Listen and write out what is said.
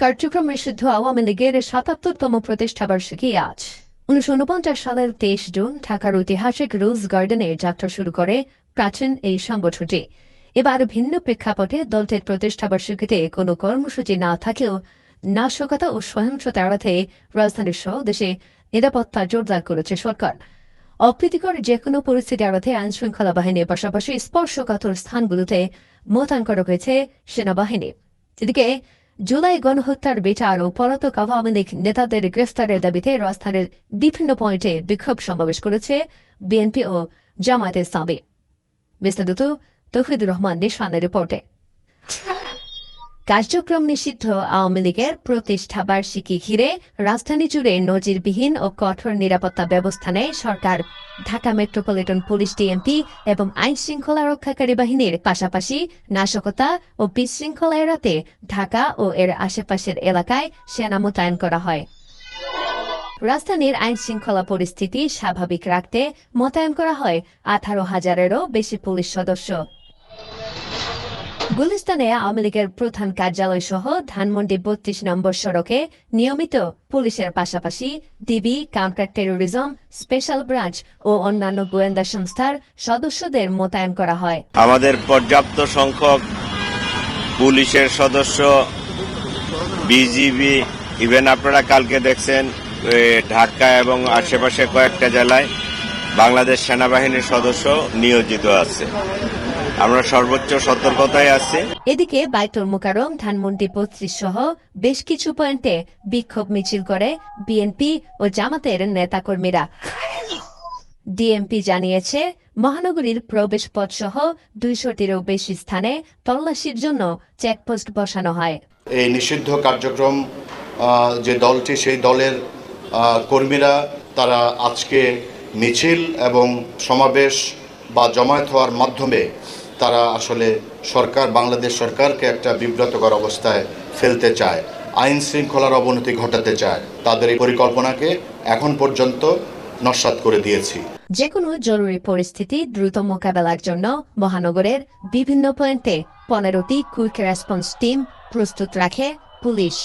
কার্যক্রম নিষিদ্ধ আওয়ামী লীগের ৭৭তম প্রতিষ্ঠাবার্ষিকী আজ। ১৯৪৯ সালের ২৩ জুন ঢাকার ঐতিহাসিক রোজ গার্ডেনে যাত্রা শুরু করে প্রাচীন এই সংগঠনটি। এবার ভিন্ন প্রেক্ষাপটে দলটির প্রতিষ্ঠাবার্ষিকীতে কোনো কর্মসূচি না থাকলেও নাশকতা ও সহিংসতা এড়াতে রাজধানীর সহ দেশে নিরাপত্তা জোরদার করেছে সরকার। অপ্রীতিকর যেকোনো পরিস্থিতি এড়াতে আইনশৃঙ্খলা বাহিনীর পাশাপাশি স্পর্শকাতর স্থানগুলোতে মোতায়েন করা হয়েছে সেনাবাহিনী। এদিকে জুলাই গণহত্যার বিচার ও পলাতক আওয়ামী লীগ নেতাদের গ্রেফতারের দাবিতে রাজধানীর বিভিন্ন পয়েন্টে বিক্ষোভ সমাবেশ করেছে বিএনপি ও জামায়াতে ইসলামী। বিস্তারিত তৌহিদুর রহমান নিশানের রিপোর্টে। কার্যক্রম নিষিদ্ধ আওয়ামী লীগের প্রতিষ্ঠাবার্ষিকী ঘিরে রাজধানী জুড়ে নজিরবিহীন ও কঠোর নিরাপত্তা ব্যবস্থা নেয় সরকার। ঢাকা মেট্রোপলিটন পুলিশ, ডিএমপি এবং আইন শৃঙ্খলা রক্ষাকারী বাহিনীর পাশাপাশি নাশকতা ও বিশৃঙ্খলা এড়াতে ঢাকা ও এর আশেপাশের এলাকায় সেনা মোতায়েন করা হয়। রাজধানীর আইন শৃঙ্খলা পরিস্থিতি স্বাভাবিক রাখতে মোতায়েন করা হয় ১৮,০০০-এরও বেশি পুলিশ সদস্য। গুলিস্তানে আওয়ামী লীগের প্রধান কার্যালয় সহ ধানমন্ডি ৩২ নম্বর সড়কে নিয়মিত পুলিশের পাশাপাশি DB, counter terrorism, special branch ও অন্যান্য গোয়েন্দা সংস্থার সদস্যদের মোতায়েন করা হয়। আমাদের পর্যাপ্ত সংখ্যক পুলিশের সদস্য, বিজিবি, ইভেন আপনারা কালকে দেখছেন ঢাকা এবং আশেপাশে কয়েকটা জেলায় বাংলাদেশ সেনাবাহিনীর সদস্য নিয়োজিত আছে। আমরা সর্বোচ্চ সতর্কতায় আছি। এদিকে বাইতুল মোকাররম, ধানমন্ডি ৩২ সহ বেশ কিছু পয়েন্টে বিক্ষোভ মিছিল করে বিএনপি ও জামাতের নেতাকর্মীরা। ডিএমপি জানিয়েছে, মহানগরীর প্রবেশ পথ সহ ২০০টিরও বেশি স্থানে তল্লাশির জন্য চেকপোস্ট বসানো হয়। এই নিষিদ্ধ কার্যক্রম যে দলটি, সেই দলের কর্মীরা তারা আজকে মিছিল এবং সমাবেশ বা জমায়েত হওয়ার মাধ্যমে তারা আসলে বাংলাদেশ সরকারকে একটা বিব্রতকর অবস্থায় ফেলতে চায়, আইন শৃঙ্খলার অবনতি ঘটাতে চায়। তাদের এই পরিকল্পনাকে এখন পর্যন্ত নস্যাৎ করে দিয়েছি। যেকোনো জরুরি পরিস্থিতি দ্রুত মোকাবেলার জন্য মহানগরের বিভিন্ন পয়েন্টে ১৫টি কুইক রেসপন্স টিম প্রস্তুত রাখে পুলিশ।